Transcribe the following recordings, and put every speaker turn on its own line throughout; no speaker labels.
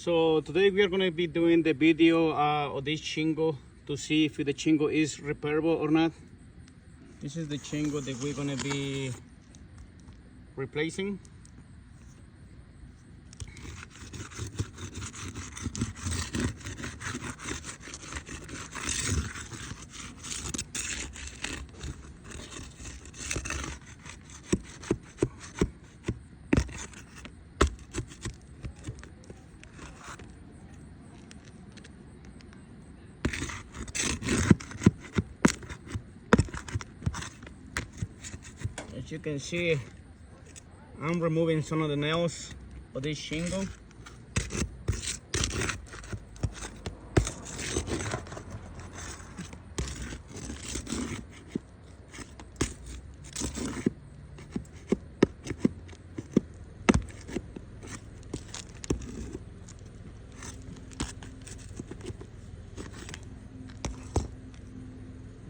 So today we are going to be doing the video of this shingle to see if the shingle is repairable or not. This is the shingle that we're going to be replacing. As you can see, I'm removing some of the nails of this shingle.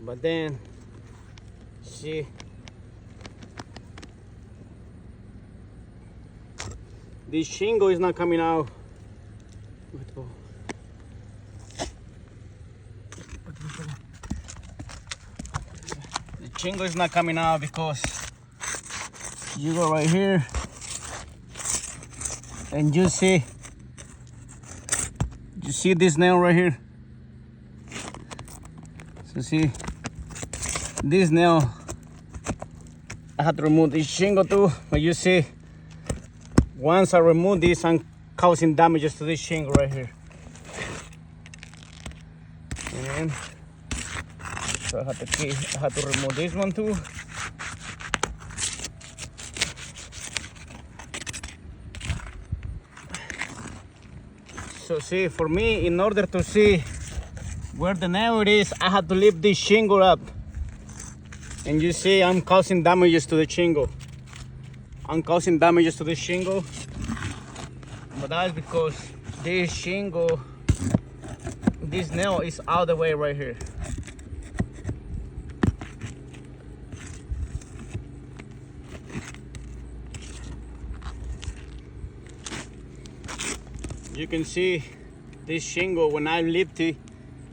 But then, see, this shingle is not coming out. The shingle is not coming out because you go right here and you see this nail right here. So see, this nail, I had to remove this shingle too, but you see, once I remove this, I'm causing damages to this shingle right here. And so I had to remove this one too. So see, for me, in order to see where the nail is, I had to lift this shingle up. And you see, I'm causing damages to the shingle. I'm causing damages to the shingle, but that's because this shingle, this nail is all the way right here. You can see this shingle, when I lift it,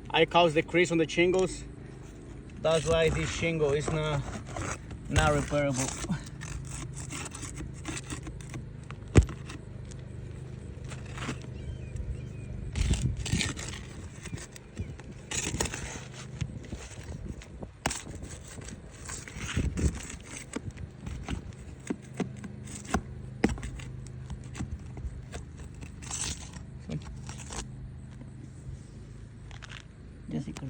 I cause the crease on the shingles. That's why this shingle is not repairable. Jessica.